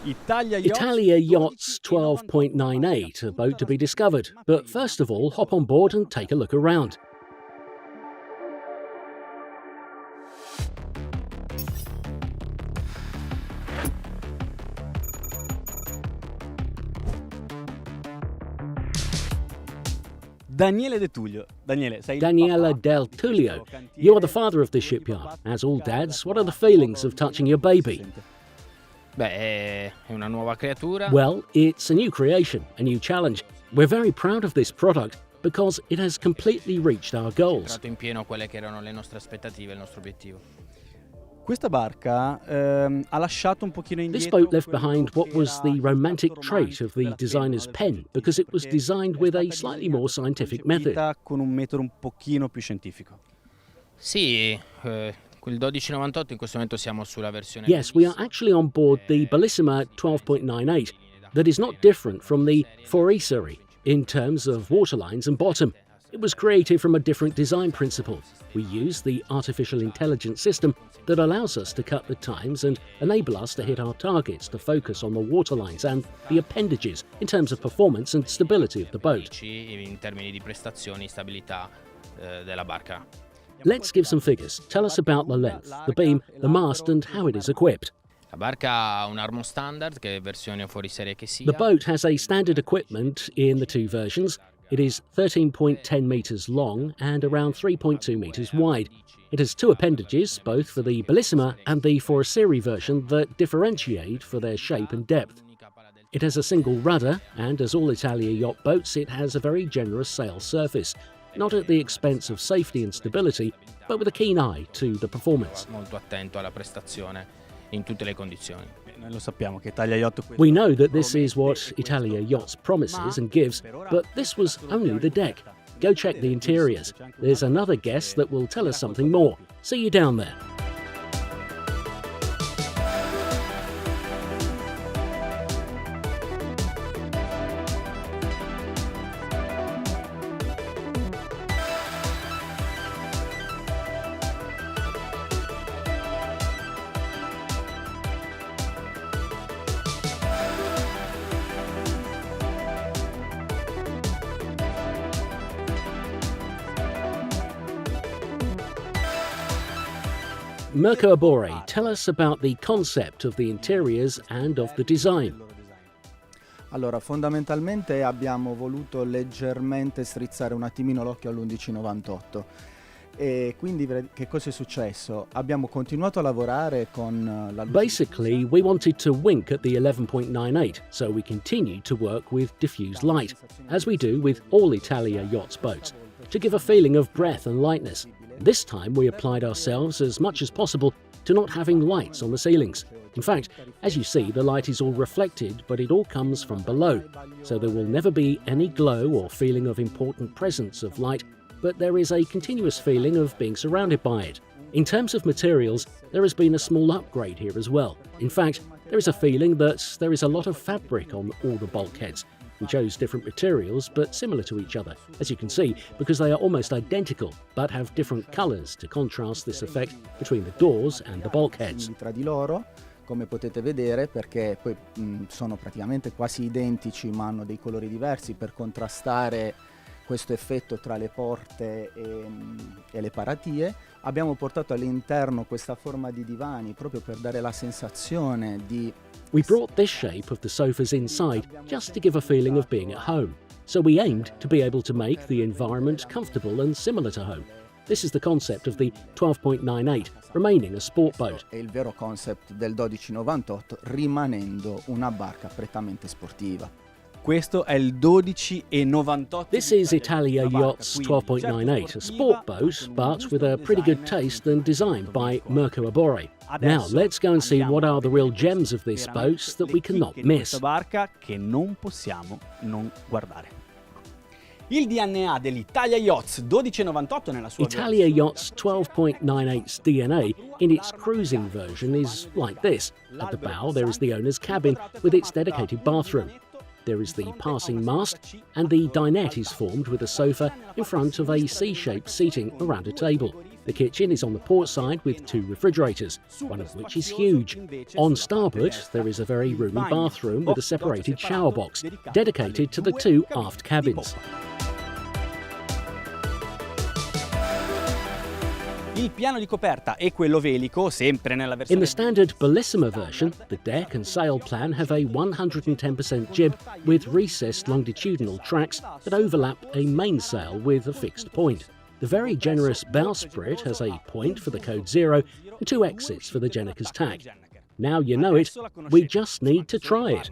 Italia Yachts 12.98, a boat to be discovered. But first of all, hop on board and take a look around. Daniele De Tullio. Daniele De Tullio, you are the father of this shipyard. As all dads, what are the feelings of touching your baby? Beh, è una nuova creatura. Well, it's a new creation, a new challenge. We're very proud of this product because it has completely reached our goals. È entrato in pieno quelle che erano le nostre aspettative, il nostro obiettivo. Questa barca ha lasciato un pochino indietro. This boat left behind what was the romantic trait of the designer's pen because it was designed with a slightly more scientific method. Con un metodo un pochino più scientifico. Sì, quel 12.98 in questo momento siamo sulla versione. Yes, we are actually on board the Bellissima 12.98 that is not different from the ARYA in terms of waterlines and bottom. It was created from a different design principle. We use the artificial intelligence system that allows us to cut the times and enable us to hit our targets to focus on the waterlines and the appendages in terms of performance and stability of the boat. In termini di prestazioni e stabilità della barca. Let's give some figures. Tell us about the length, the beam, the mast and how it is equipped. La barca ha un armo standard che è versione fuori serie che sia. The boat has a standard equipment in the two versions. It is 13.10 metres long and around 3.2 metres wide. It has two appendages, both for the Bellissima and the ARYA version, that differentiate for their shape and depth. It has a single rudder, and as all Italia yacht boats, it has a very generous sail surface, not at the expense of safety and stability, but with a keen eye to the performance. Molto attento alla prestazione in tutte le condizioni. Noi lo sappiamo che Italia Yacht. We know that this is what Italia Yachts promises and gives, but this was only the deck. Go check the interiors. There's another guest that will tell us something more. See you down there. Mirko Arbore, tell us about the concept of the interiors and of the design. Allora, fondamentalmente abbiamo voluto leggermente strizzare un attimino l'occhio all'11.98 e quindi che cosa è successo? Abbiamo continuato a lavorare con la luce. Basically, we wanted to wink at the 11.98, so we continued to work with diffused light, as we do with all Italia Yachts boats, to give a feeling of breadth and lightness. This time we applied ourselves as much as possible to not having lights on the ceilings. In fact, as you see, the light is all reflected, but it all comes from below, so there will never be any glow or feeling of important presence of light, but there is a continuous feeling of being surrounded by it. In terms of materials, there has been a small upgrade here as well. In fact, there is a feeling that there is a lot of fabric on all the bulkheads. We chose different materials, but similar to each other, as you can see, because they are almost identical, but have different colours to contrast this effect between the doors and the bulkheads. Tra di loro, come potete vedere, perché poi sono praticamente quasi identici, ma hanno dei colori diversi per contrastare questo effetto tra le porte e le paratie. Abbiamo portato all'interno questa forma di divani proprio per dare la sensazione di. We brought this shape of the sofas inside just to give a feeling of being at home. So we aimed to be able to make the environment comfortable and similar to home. This is the concept of the 12.98, remaining a sport boat. È il vero concept del 12.98, rimanendo una barca prettamente sportiva. Questo è il 12.98. This is Italia Yachts 12.98, a sport boat, but with a pretty good taste and design by Mirko Arbore. Now let's go and see what are the real gems of this boat that we cannot miss. Questa barca che non possiamo non guardare. Il DNA dell'Italia Yachts 12.98 nella sua Italia Yachts 12.98's DNA in its cruising version is like this. At the bow there is the owner's cabin with its dedicated bathroom. There is the passing mast, and the dinette is formed with a sofa in front of a C-shaped seating around a table. The kitchen is on the port side with 2 refrigerators, one of which is huge. On starboard, there is a very roomy bathroom with a separated shower box, dedicated to the 2 aft cabins. Il piano di coperta e quello velico, sempre nella In versione the standard Bellissima version, the deck and sail plan have a 110% jib with recessed longitudinal tracks that overlap a mainsail with a fixed point. The very generous bowsprit has a point for the code 0 and 2 exits for the Gennaker's tack. Now you know it, we just need to try it.